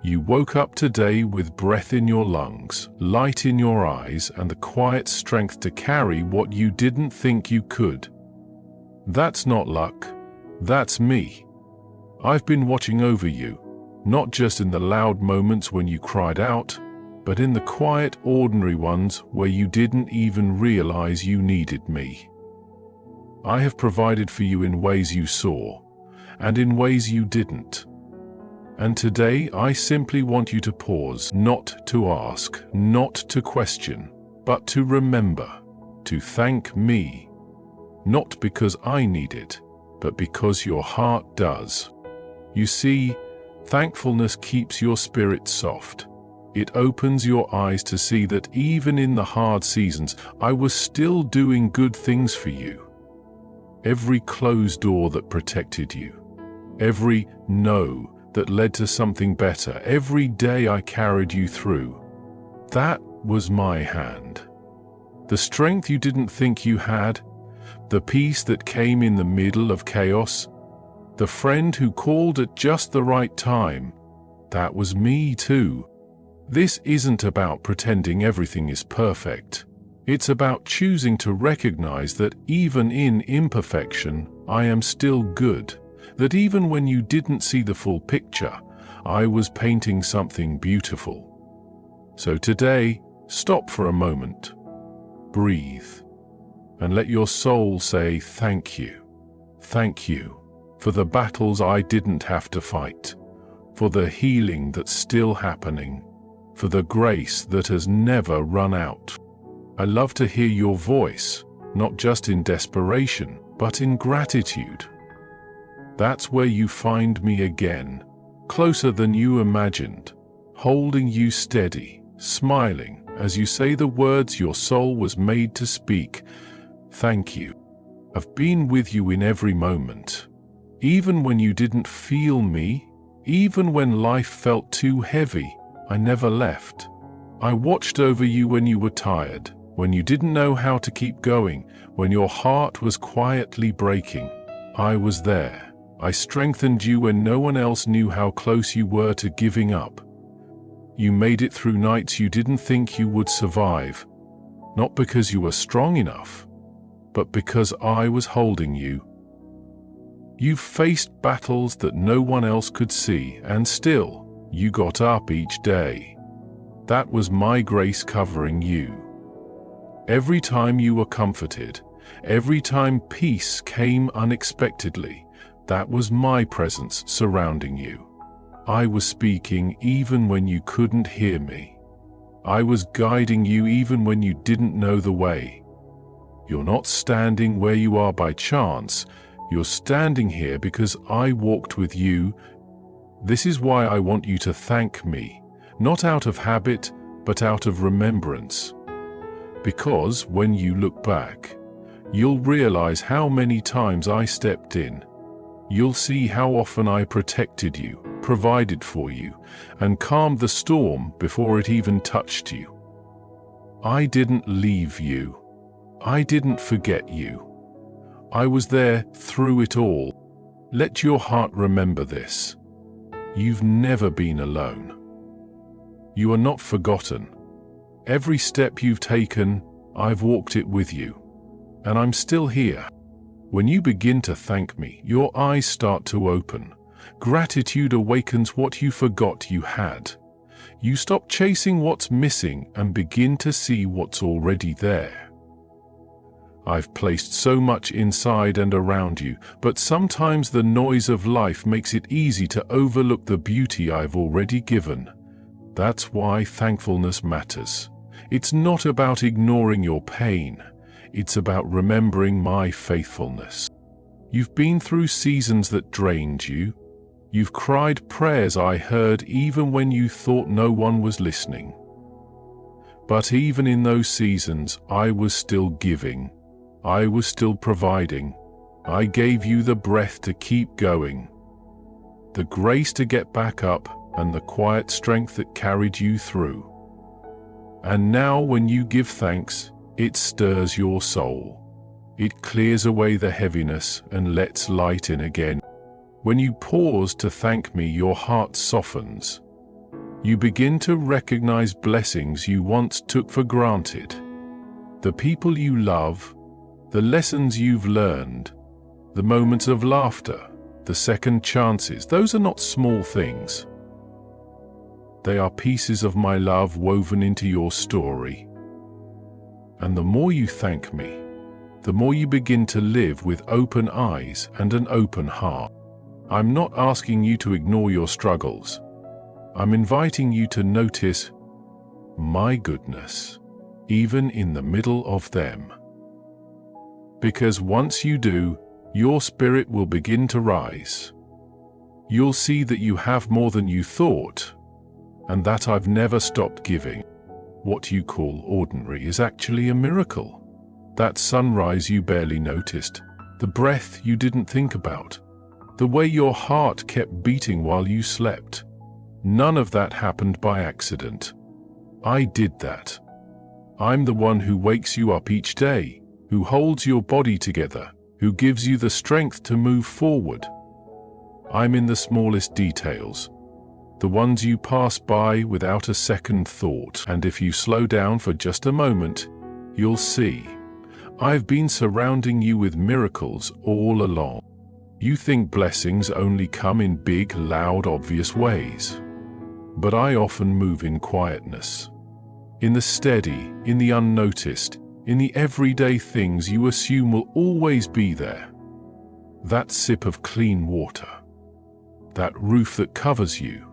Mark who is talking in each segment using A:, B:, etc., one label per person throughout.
A: You woke up today with breath in your lungs, light in your eyes, and the quiet strength to carry what you didn't think you could. That's not luck. That's me. I've been watching over you, not just in the loud moments when you cried out, but in the quiet, ordinary ones where you didn't even realize you needed me. I have provided for you in ways you saw, and in ways you didn't. And today I simply want you to pause, not to ask, not to question, but to remember, to thank me. Not because I need it, but because your heart does. You see, thankfulness keeps your spirit soft. It opens your eyes to see that even in the hard seasons, I was still doing good things for you. Every closed door that protected you, every no that led to something better, every day I carried you through, that was my hand. The strength you didn't think you had, the peace that came in the middle of chaos, the friend who called at just the right time, that was me too. This isn't about pretending everything is perfect. It's about choosing to recognize that even in imperfection, I am still good. That even when you didn't see the full picture, I was painting something beautiful. So today, stop for a moment, breathe, and let your soul say thank you. Thank you for the battles I didn't have to fight, for the healing that's still happening, for the grace that has never run out. I love to hear your voice, not just in desperation, but in gratitude. That's where you find me again, closer than you imagined, holding you steady, smiling as you say the words your soul was made to speak. Thank you. I've been with you in every moment. Even when you didn't feel me, even when life felt too heavy, I never left. I watched over you when you were tired, when you didn't know how to keep going, when your heart was quietly breaking. I was there. I strengthened you when no one else knew how close you were to giving up. You made it through nights you didn't think you would survive, not because you were strong enough, but because I was holding you. You've faced battles that no one else could see, and still, you got up each day. That was my grace covering you. Every time you were comforted, every time peace came unexpectedly, that was my presence surrounding you. I was speaking even when you couldn't hear me. I was guiding you even when you didn't know the way. You're not standing where you are by chance. You're standing here because I walked with you. This is why I want you to thank me, not out of habit, but out of remembrance. Because when you look back, you'll realize how many times I stepped in. You'll see how often I protected you, provided for you, and calmed the storm before it even touched you. I didn't leave you. I didn't forget you. I was there through it all. Let your heart remember this. You've never been alone. You are not forgotten. Every step you've taken, I've walked it with you. And I'm still here. When you begin to thank me, your eyes start to open. Gratitude awakens what you forgot you had. You stop chasing what's missing and begin to see what's already there. I've placed so much inside and around you, but sometimes the noise of life makes it easy to overlook the beauty I've already given. That's why thankfulness matters. It's not about ignoring your pain. It's about remembering my faithfulness. You've been through seasons that drained you. You've cried prayers I heard even when you thought no one was listening. But even in those seasons, I was still giving. I was still providing. I gave you the breath to keep going, the grace to get back up, and the quiet strength that carried you through. And now when you give thanks, it stirs your soul. It clears away the heaviness and lets light in again. When you pause to thank me, your heart softens. You begin to recognize blessings you once took for granted. The people you love, the lessons you've learned, the moments of laughter, the second chances, those are not small things. They are pieces of my love woven into your story. And the more you thank me, the more you begin to live with open eyes and an open heart. I'm not asking you to ignore your struggles. I'm inviting you to notice my goodness, even in the middle of them. Because once you do, your spirit will begin to rise. You'll see that you have more than you thought, and that I've never stopped giving. What you call ordinary is actually a miracle. That sunrise you barely noticed, the breath you didn't think about, the way your heart kept beating while you slept. None of that happened by accident. I did that. I'm the one who wakes you up each day, who holds your body together, who gives you the strength to move forward. I'm in the smallest details, the ones you pass by without a second thought. And if you slow down for just a moment, you'll see. I've been surrounding you with miracles all along. You think blessings only come in big, loud, obvious ways. But I often move in quietness. In the steady, in the unnoticed, in the everyday things you assume will always be there. That sip of clean water. That roof that covers you.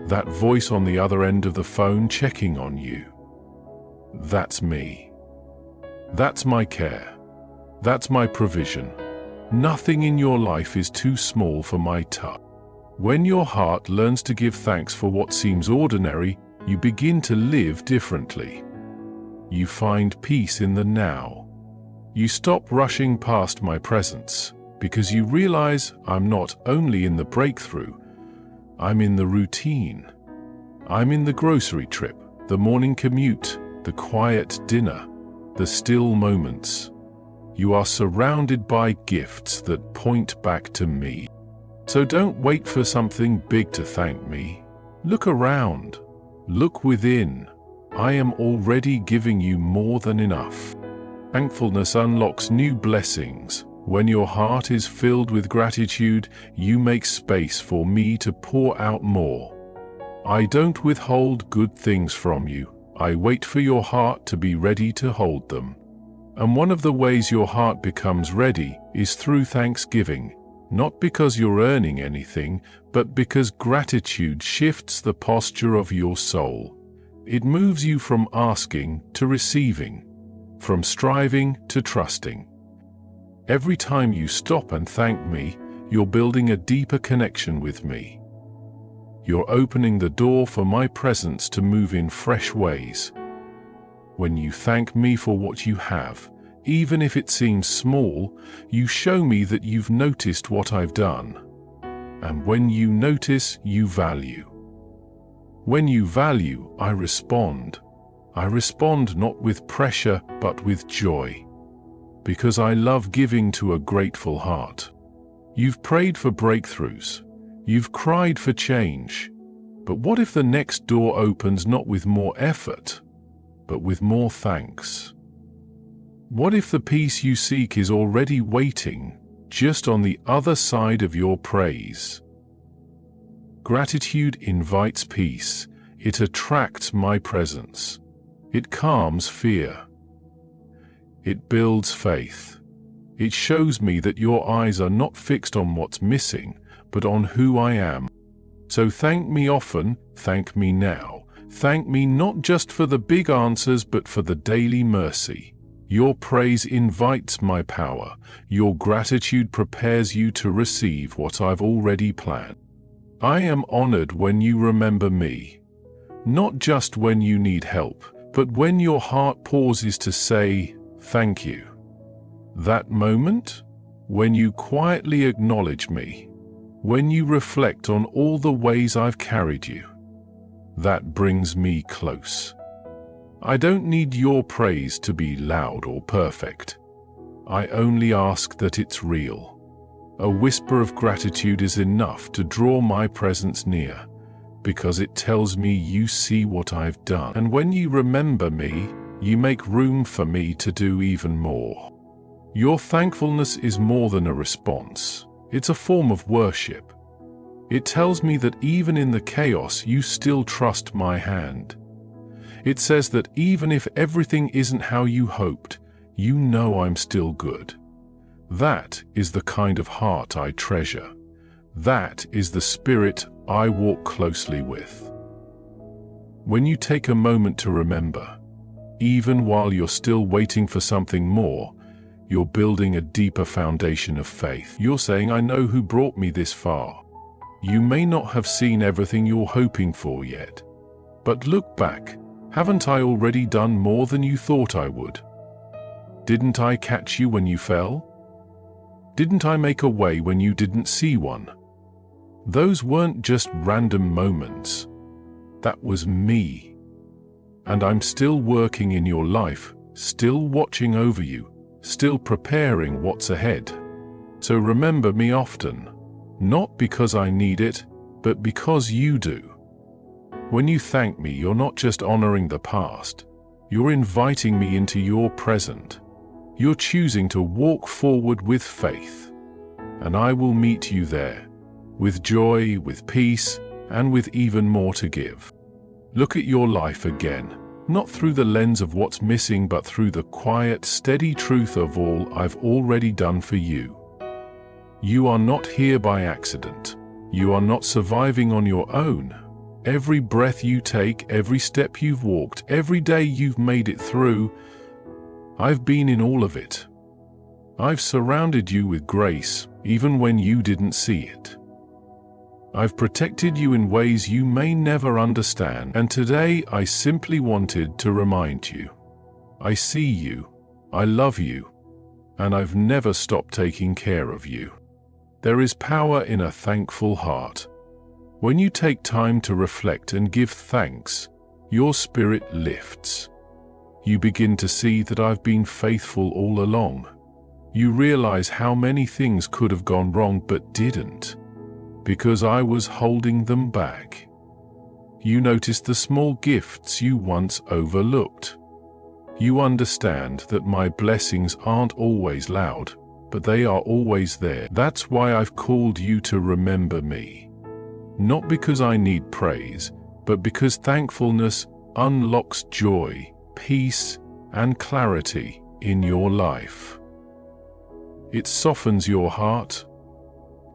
A: That voice on the other end of the phone checking on you. That's me. That's my care. That's my provision. Nothing in your life is too small for my touch. When your heart learns to give thanks for what seems ordinary, you begin to live differently. You find peace in the now. You stop rushing past my presence, because you realize I'm not only in the breakthrough, I'm in the routine. I'm in the grocery trip, the morning commute, the quiet dinner, the still moments. You are surrounded by gifts that point back to me. So don't wait for something big to thank me. Look around. Look within. I am already giving you more than enough. Thankfulness unlocks new blessings. When your heart is filled with gratitude, you make space for me to pour out more. I don't withhold good things from you. I wait for your heart to be ready to hold them. And one of the ways your heart becomes ready is through thanksgiving, not because you're earning anything, but because gratitude shifts the posture of your soul. It moves you from asking to receiving, from striving to trusting. Every time you stop and thank me, you're building a deeper connection with me. You're opening the door for my presence to move in fresh ways. When you thank me for what you have, even if it seems small, you show me that you've noticed what I've done. And when you notice, you value. When you value, I respond. I respond not with pressure, but with joy. Because I love giving to a grateful heart. You've prayed for breakthroughs. You've cried for change. But what if the next door opens not with more effort, but with more thanks? What if the peace you seek is already waiting, just on the other side of your praise? Gratitude invites peace. It attracts my presence. It calms fear. It builds faith. It shows me that your eyes are not fixed on what's missing, but on who I am. So thank me often, thank me now. Thank me not just for the big answers, but for the daily mercy. Your praise invites my power. Your gratitude prepares you to receive what I've already planned. I am honored when you remember me. Not just when you need help, but when your heart pauses to say, thank you. That moment, when you quietly acknowledge me, when you reflect on all the ways I've carried you, that brings me close. I don't need your praise to be loud or perfect. I only ask that it's real. A whisper of gratitude is enough to draw my presence near, because it tells me you see what I've done. And when you remember me, you make room for me to do even more. Your thankfulness is more than a response. It's a form of worship. It tells me that even in the chaos, you still trust my hand. It says that even if everything isn't how you hoped, you know I'm still good. That is the kind of heart I treasure. That is the spirit I walk closely with. When you take a moment to remember, even while you're still waiting for something more, you're building a deeper foundation of faith. You're saying, I know who brought me this far. You may not have seen everything you're hoping for yet, but look back. Haven't I already done more than you thought I would? Didn't I catch you when you fell? Didn't I make a way when you didn't see one? Those weren't just random moments. That was me. And I'm still working in your life, still watching over you, still preparing what's ahead. So remember me often, not because I need it, but because you do. When you thank me, you're not just honoring the past, you're inviting me into your present. You're choosing to walk forward with faith, and I will meet you there, with joy, with peace, and with even more to give. Look at your life again, not through the lens of what's missing, but through the quiet, steady truth of all I've already done for you. You are not here by accident. You are not surviving on your own. Every breath you take, every step you've walked, every day you've made it through, I've been in all of it. I've surrounded you with grace, even when you didn't see it. I've protected you in ways you may never understand, and today I simply wanted to remind you. I see you, I love you, and I've never stopped taking care of you. There is power in a thankful heart. When you take time to reflect and give thanks, your spirit lifts. You begin to see that I've been faithful all along. You realize how many things could have gone wrong but didn't, because I was holding them back. You notice the small gifts you once overlooked. You understand that my blessings aren't always loud, but they are always there. That's why I've called you to remember me. Not because I need praise, but because thankfulness unlocks joy, peace, and clarity in your life. It softens your heart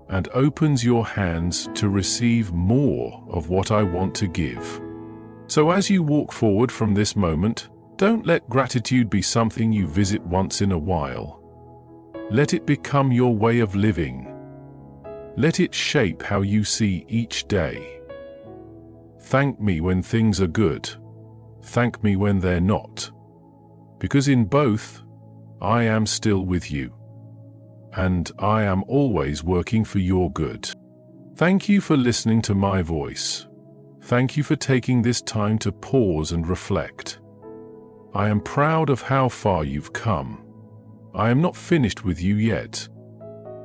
A: and opens your hands to receive more of what I want to give. So as you walk forward from this moment, don't let gratitude be something you visit once in a while. Let it become your way of living. Let it shape how you see each day. Thank me when things are good. Thank me when they're not. Because in both, I am still with you. And I am always working for your good. Thank you for listening to my voice. Thank you for taking this time to pause and reflect. I am proud of how far you've come. I am not finished with you yet.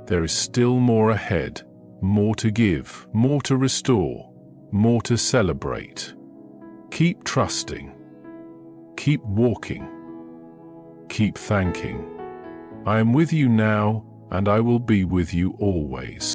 A: There is still more ahead, more to give, more to restore, more to celebrate. Keep trusting. Keep walking. Keep thanking. I am with you now, and I will be with you always.